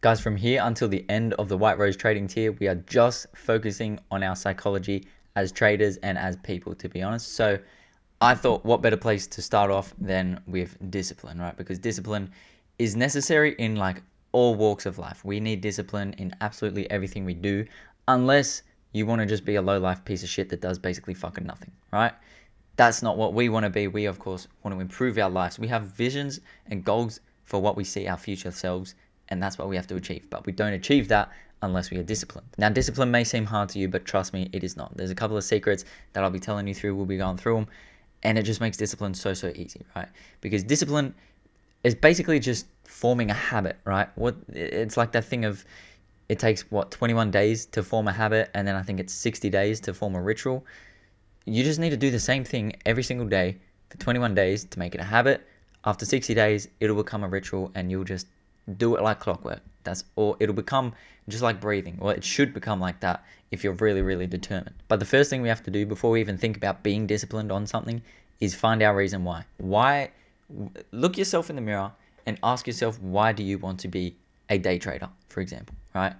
Guys, from here until the end of the White Rose trading tier, we are just focusing on our psychology as traders and as people, to be honest. So I thought what better place to start off than with discipline, right? Because discipline is necessary in like all walks of life. We need discipline in absolutely everything we do, unless you want to just be a low life piece of shit that does basically fucking nothing, right? That's not what we want to be. We, of course, want to improve our lives. We have visions and goals for what we see our future selves, and that's what we have to achieve. But we don't achieve that unless we are disciplined. Now, discipline may seem hard to you, but trust me, it is not. There's a couple of secrets that I'll be telling you through. We'll be going through them, and it just makes discipline so easy, right? Because discipline is basically just forming a habit, right? It's like that thing of it takes 21 days to form a habit, and then I think it's 60 days to form a ritual. You just need to do the same thing every single day for 21 days to make it a habit. After 60 days, it'll become a ritual and you'll just do it like clockwork. That's all. It'll become just like breathing. Well, it should become like that if you're really determined. But the first thing we have to do before we even think about being disciplined on something is find our reason why. Why? Look yourself in the mirror and ask yourself, why do you want to be a day trader, for example, right?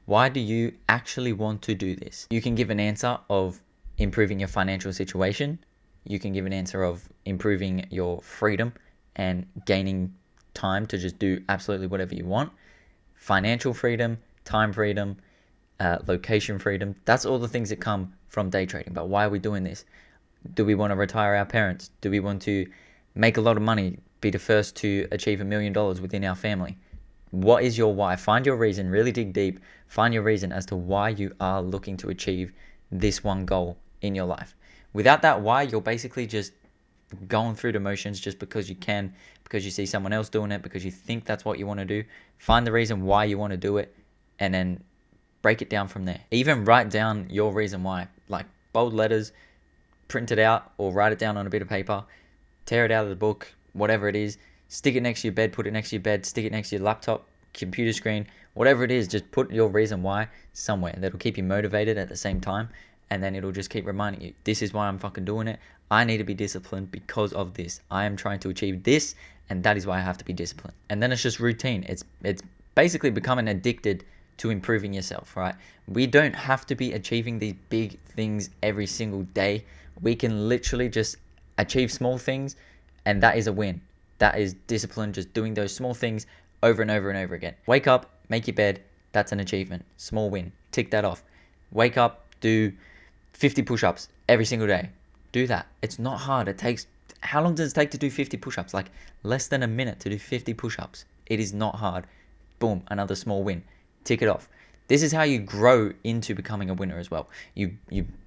Why do you actually want to do this? You can give an answer of improving your financial situation. You can give an answer of improving your freedom and gaining time to just do absolutely whatever you want. Financial freedom, time freedom, location freedom. That's all the things that come from day trading. But why are we doing this? Do we want to retire our parents? Do we want to make a lot of money, be the first to achieve $1 million within our family? What is your why? Find your reason, really dig deep. Find your reason as to why you are looking to achieve this one goal in your life. Without that why, you're basically just going through the motions just because you can, because you see someone else doing it, because you think that's what you want to do. Find the reason why you want to do it and then break it down from there. Even write down your reason why, like bold letters, print it out or write it down on a bit of paper, tear it out of the book, whatever it is, stick it next to your bed, put it next to your bed, stick it next to your laptop, computer screen, whatever it is, just put your reason why somewhere. That'll keep you motivated at the same time, and then it'll just keep reminding you, this is why I'm fucking doing it. I need to be disciplined because of this. I am trying to achieve this, and that is why I have to be disciplined. And then it's just routine. It's basically becoming addicted to improving yourself, right? We don't have to be achieving these big things every single day. We can literally just achieve small things, and that is a win. That is discipline, just doing those small things over and over and over again. Wake up, make your bed, that's an achievement. Small win, tick that off. Wake up, do 50 push-ups every single day. Do that. It's not hard. How long does it take to do 50 push-ups? Like less than a minute to do 50 push-ups. It is not hard. Boom, another small win. Tick it off. This is how you grow into becoming a winner as well. You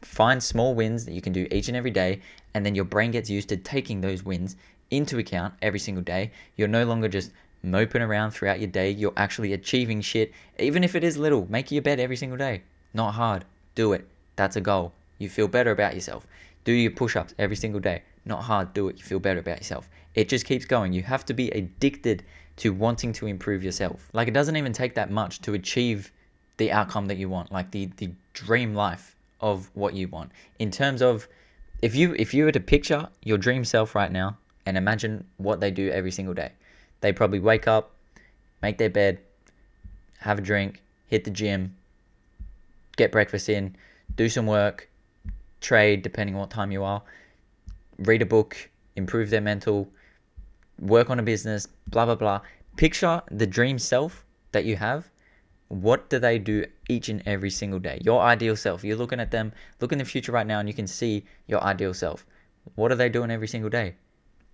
find small wins that you can do each and every day, and then your brain gets used to taking those wins into account every single day. You're no longer just moping around throughout your day. You're actually achieving shit, even if it is little. Make your bed every single day. Not hard. Do it. That's a goal. You feel better about yourself. Do your push-ups every single day. Not hard. Do it. You feel better about yourself. It just keeps going. You have to be addicted to wanting to improve yourself. Like, it doesn't even take that much to achieve the outcome that you want, like the dream life of what you want. In terms of, if you were to picture your dream self right now and imagine what they do every single day, they probably wake up, make their bed, have a drink, hit the gym, get breakfast in, do some work, trade depending on what time you are, read a book, improve their mental, work on a business, blah blah blah. Picture the dream self that you have. What do they do each and every single day? Your ideal self. You're looking at them, look in the future right now, and you can see your ideal self. What are they doing every single day?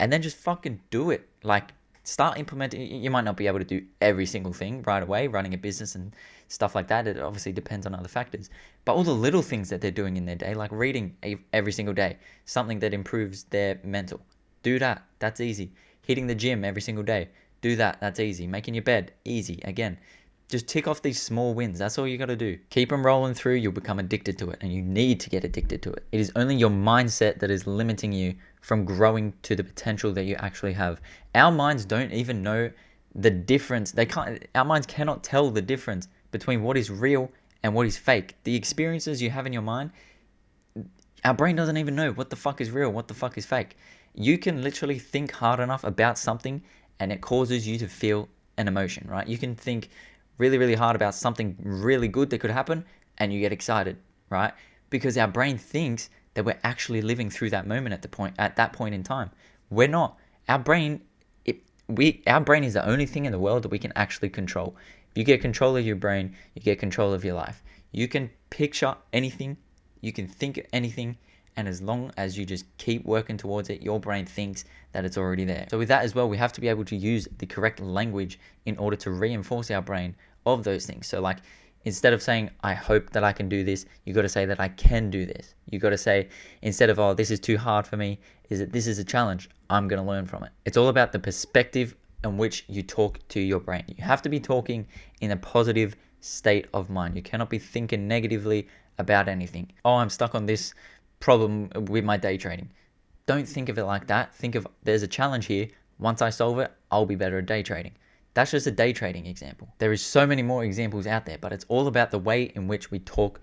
And then just fucking do it. Like, start implementing. You might not be able to do every single thing right away, running a business and stuff like that. It obviously depends on other factors. But all the little things that they're doing in their day, like reading every single day, something that improves their mental. Do that. That's easy. Hitting the gym every single day. Do that. That's easy. Making your bed. Easy. Again. Just tick off these small wins. That's all you got to do. Keep them rolling through. You'll become addicted to it, and you need to get addicted to it. It is only your mindset that is limiting you from growing to the potential that you actually have. Our minds don't even know the difference. Our minds cannot tell the difference between what is real and what is fake. The experiences you have in your mind, our brain doesn't even know what the fuck is real, what the fuck is fake. You can literally think hard enough about something, and it causes you to feel an emotion, right? You can think, really, really hard about something really good that could happen, and you get excited, right? Because our brain thinks that we're actually living through that moment at that point in time. We're not. Our brain, our brain is the only thing in the world that we can actually control. If you get control of your brain, you get control of your life. You can picture anything, you can think anything, and as long as you just keep working towards it, your brain thinks that it's already there. So with that as well, we have to be able to use the correct language in order to reinforce our brain of those things. So like, instead of saying, I hope that I can do this, you got to say that I can do this. You got to say, instead of, oh, this is too hard for me, is that this is a challenge, I'm going to learn from it. It's all about the perspective in which you talk to your brain. You have to be talking in a positive state of mind. You cannot be thinking negatively about anything. Oh, I'm stuck on this problem with my day trading. Don't think of it like that. Think of, there's a challenge here. Once I solve it, I'll be better at day trading. That's just a day trading example. There is so many more examples out there, but it's all about the way in which we talk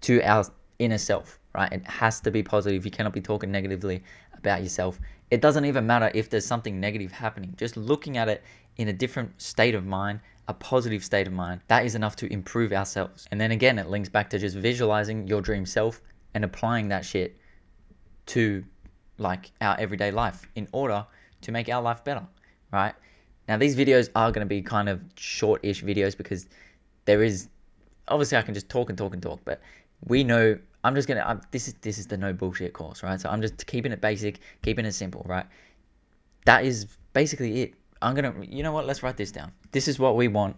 to our inner self, right? It has to be positive. You cannot be talking negatively about yourself. It doesn't even matter if there's something negative happening. Just looking at it in a different state of mind, a positive state of mind, that is enough to improve ourselves. And then again, it links back to just visualizing your dream self and applying that shit to like our everyday life in order to make our life better, right? Now these videos are going to be kind of short-ish videos because there is, obviously I can just talk and talk and talk, but we know this is the no bullshit course, right? So I'm just keeping it basic, keeping it simple, right? That is basically it. You know what? Let's write this down. This is what we want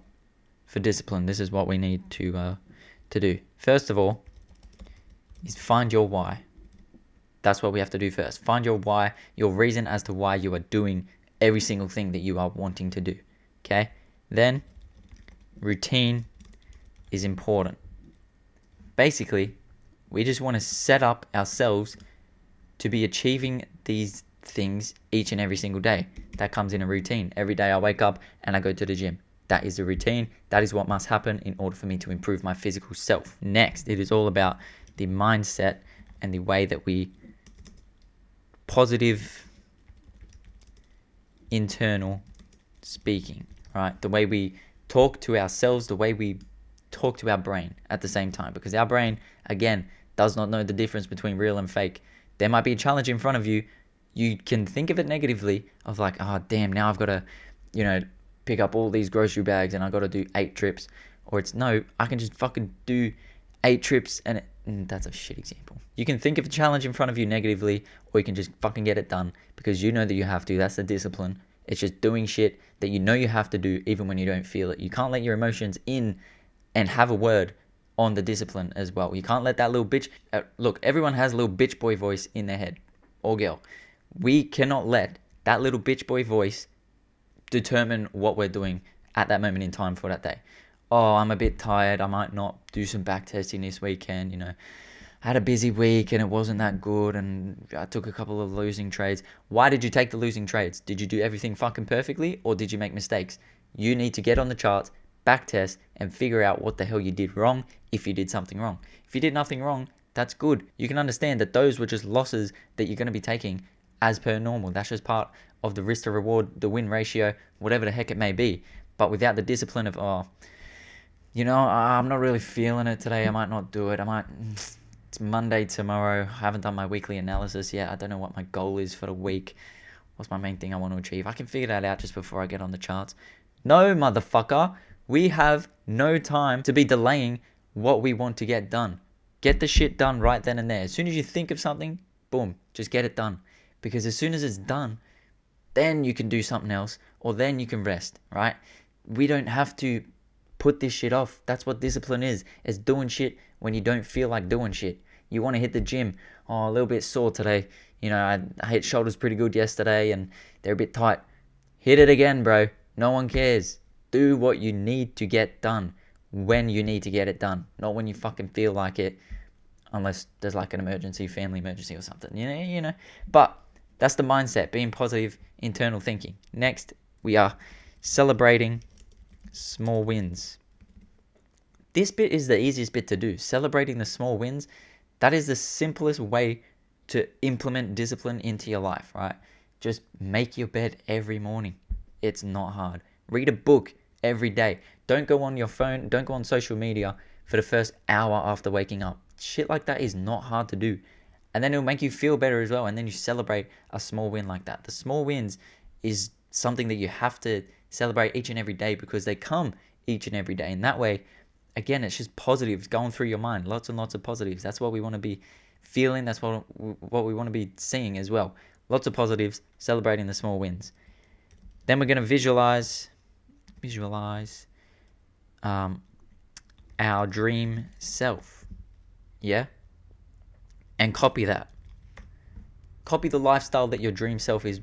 for discipline. This is what we need to do. First of all, is find your why. That's what we have to do first. Find your why, your reason as to why you are doing every single thing that you are wanting to do. Okay? Then, routine is important. Basically, we just want to set up ourselves to be achieving these things each and every single day. That comes in a routine. Every day I wake up and I go to the gym. That is a routine. That is what must happen in order for me to improve my physical self. Next, it is all about the mindset and the way that we positive internal speaking, right? The way we talk to ourselves, the way we talk to our brain at the same time, because our brain, again, does not know the difference between real and fake. There might be a challenge in front of you. You can think of it negatively of like, oh, damn, now I've got to, pick up all these grocery bags and I've got to do 8 trips. Or it's, no, I can just fucking do 8 trips and that's a shit example. You can think of a challenge in front of you negatively, or you can just fucking get it done because you know that you have to. That's the discipline. It's just doing shit that you know you have to do even when you don't feel it. You can't let your emotions in and have a word on the discipline as well. You can't let that little bitch... look, everyone has a little bitch boy voice in their head, or girl. We cannot let that little bitch boy voice determine what we're doing at that moment in time for that day. Oh, I'm a bit tired. I might not do some back testing this weekend. I had a busy week and it wasn't that good and I took a couple of losing trades. Why did you take the losing trades? Did you do everything fucking perfectly or did you make mistakes? You need to get on the charts, back test, and figure out what the hell you did wrong if you did something wrong. If you did nothing wrong, that's good. You can understand that those were just losses that you're going to be taking as per normal. That's just part of the risk to reward, the win ratio, whatever the heck it may be. But without the discipline of, I'm not really feeling it today. I might not do it. It's Monday tomorrow. I haven't done my weekly analysis yet. I don't know what my goal is for the week. What's my main thing I want to achieve? I can figure that out just before I get on the charts. No, motherfucker. We have no time to be delaying what we want to get done. Get the shit done right then and there. As soon as you think of something, boom, just get it done. Because as soon as it's done, then you can do something else, or then you can rest, right? We don't have to put this shit off. That's what discipline is. It's doing shit when you don't feel like doing shit. You want to hit the gym. Oh, a little bit sore today. I hit shoulders pretty good yesterday and they're a bit tight. Hit it again, bro. No one cares. Do what you need to get done when you need to get it done. Not when you fucking feel like it. Unless there's like an emergency, family emergency or something. But that's the mindset. Being positive, internal thinking. Next, we are celebrating small wins. This bit is the easiest bit to do. Celebrating the small wins. That is the simplest way to implement discipline into your life, right? Just make your bed every morning. It's not hard. Read a book every day. Don't go on your phone, don't go on social media for the first hour after waking up. Shit like that is not hard to do. And then it'll make you feel better as well. And then you celebrate a small win like that. The small wins is something that you have to celebrate each and every day because they come each and every day. And that way, again, it's just positives going through your mind. Lots and lots of positives. That's what we want to be feeling. That's what we want to be seeing as well. Lots of positives, celebrating the small wins. Then we're going to visualize our dream self. Yeah? And copy that. Copy the lifestyle that your dream self is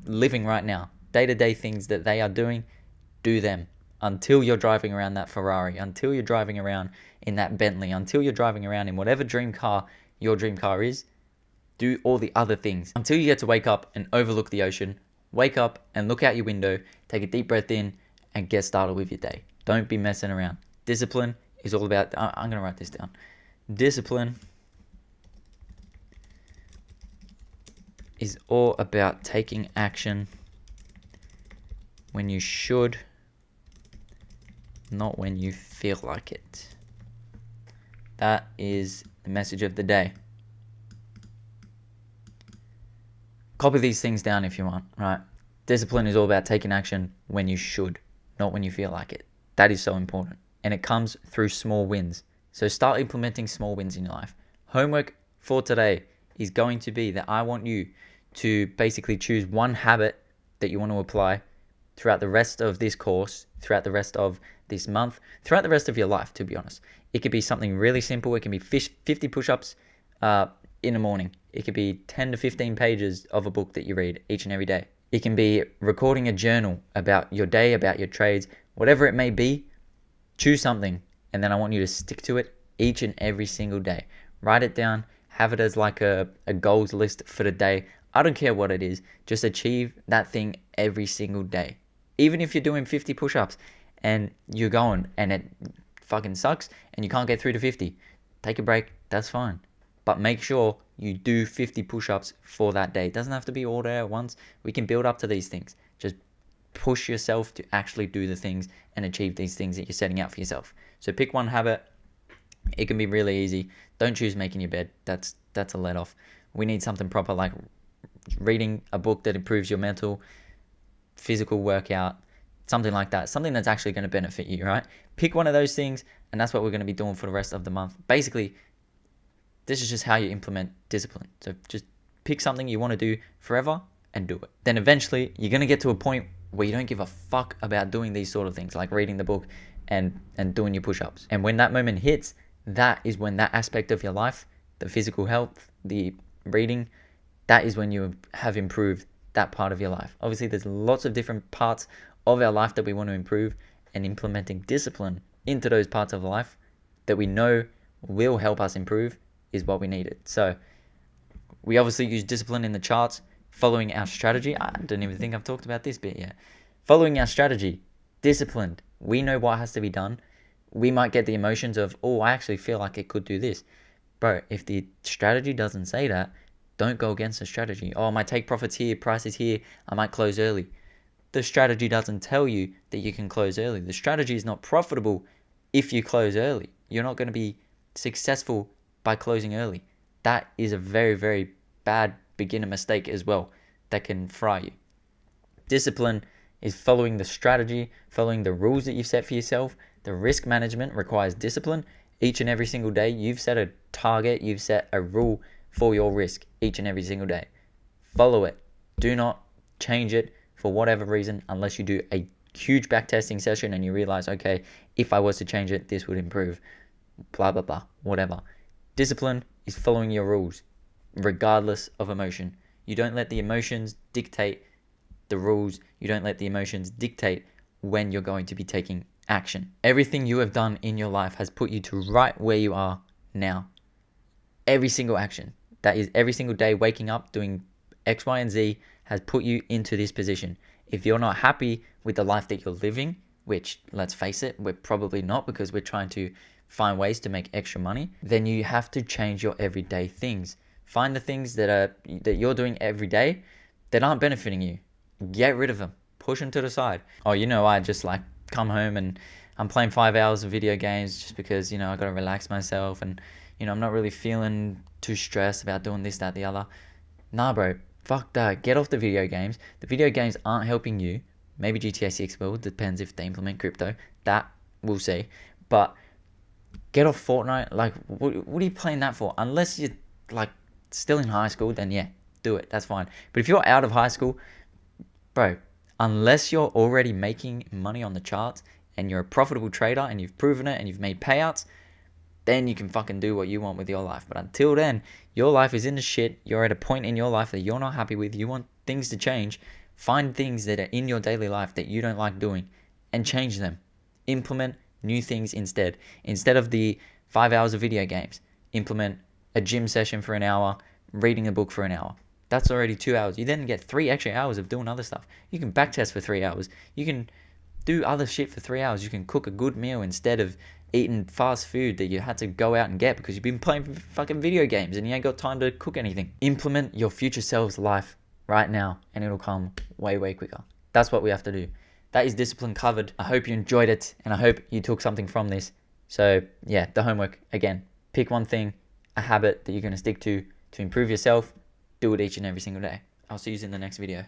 living right now. Day-to-day things that they are doing, do them. Until you're driving around that Ferrari, until you're driving around in that Bentley, until you're driving around in whatever dream car your dream car is, do all the other things. Until you get to wake up and overlook the ocean, wake up and look out your window, take a deep breath in, and get started with your day. Don't be messing around. Discipline is all about, I'm going to write this down. Discipline is all about taking action when you should, not when you feel like it. That is the message of the day. Copy these things down if you want, right? Discipline is all about taking action when you should, not when you feel like it. That is so important. And it comes through small wins. So start implementing small wins in your life. Homework for today is going to be that I want you to basically choose one habit that you want to apply throughout the rest of this course, throughout the rest of this month, throughout the rest of your life, to be honest. It could be something really simple. It can be 50 push-ups in the morning. It could be 10 to 15 pages of a book that you read each and every day. It can be recording a journal about your day, about your trades, whatever it may be. Choose something, and then I want you to stick to it each and every single day. Write it down. Have it as like a goals list for the day. I don't care what it is. Just achieve that thing every single day. Even if you're doing 50 push-ups and you're going and it fucking sucks and you can't get through to 50, take a break. That's fine. But make sure you do 50 push-ups for that day. It doesn't have to be all day at once. We can build up to these things. Just push yourself to actually do the things and achieve these things that you're setting out for yourself. So pick one habit. It can be really easy. Don't choose making your bed. That's a let off. We need something proper like reading a book that improves your mental, physical workout, something like that. Something that's actually going to benefit you, right? Pick one of those things, and that's what we're going to be doing for the rest of the month. Basically, this is just how you implement discipline. So just pick something you want to do forever and do it. Then eventually, you're going to get to a point where you don't give a fuck about doing these sort of things, like reading the book and doing your push-ups. And when that moment hits, that is when that aspect of your life, the physical health, the reading, that is when you have improved that part of your life. Obviously, there's lots of different parts of our life that we want to improve, and implementing discipline into those parts of life that we know will help us improve is what we needed. So we obviously use discipline in the charts, following our strategy. I don't even think I've talked about this bit yet. Following our strategy, disciplined. We know what has to be done. We might get the emotions of, oh, I actually feel like it could do this. Bro, if the strategy doesn't say that, don't go against the strategy. Oh, I might take profits here, prices here, I might close early. The strategy doesn't tell you that you can close early. The strategy is not profitable if you close early. You're not going to be successful by closing early. That is a very, very bad beginner mistake as well that can fry you. Discipline is following the strategy, following the rules that you've set for yourself. The risk management requires discipline. Each and every single day, you've set a target, you've set a rule for your risk each and every single day. Follow it. Do not change it for whatever reason unless you do a huge backtesting session and you realize, okay, if I was to change it, this would improve. Blah, blah, blah, whatever. Discipline is following your rules regardless of emotion. You don't let the emotions dictate the rules. You don't let the emotions dictate when you're going to be taking action. Everything you have done in your life has put you to right where you are now. Every single action. That is every single day waking up, doing X, Y, and Z has put you into this position. If you're not happy with the life that you're living, which, let's face it, we're probably not because we're trying to find ways to make extra money, then you have to change your everyday things. Find the things that you're doing every day that aren't benefiting you. Get rid of them. Push them to the side. Oh, I just like come home and I'm playing 5 hours of video games just because, I got to relax myself and, I'm not really feeling too stressed about doing this, that, the other. Nah, bro. Fuck that. Get off the video games. The video games aren't helping you. Maybe GTA 6 will. Depends if they implement crypto. That, we'll see. But get off Fortnite. Like, what are you playing that for? Unless you're, like, still in high school, then yeah, do it. That's fine. But if you're out of high school, bro, unless you're already making money on the charts and you're a profitable trader and you've proven it and you've made payouts, then you can fucking do what you want with your life. But until then, your life is in the shit. You're at a point in your life that you're not happy with. You want things to change. Find things that are in your daily life that you don't like doing and change them. Implement new things instead. Instead of the 5 hours of video games, implement a gym session for an hour, reading a book for an hour. That's already 2 hours. You then get 3 extra hours of doing other stuff. You can backtest for 3 hours. You can do other shit for 3 hours. You can cook a good meal instead of eating fast food that you had to go out and get because you've been playing fucking video games and you ain't got time to cook anything. Implement your future self's life right now and it'll come way, way quicker. That's what we have to do. That is discipline covered. I hope you enjoyed it and I hope you took something from this. So yeah, the homework again, pick one thing, a habit that you're going to stick to improve yourself. Do it each and every single day. I'll see you in the next video.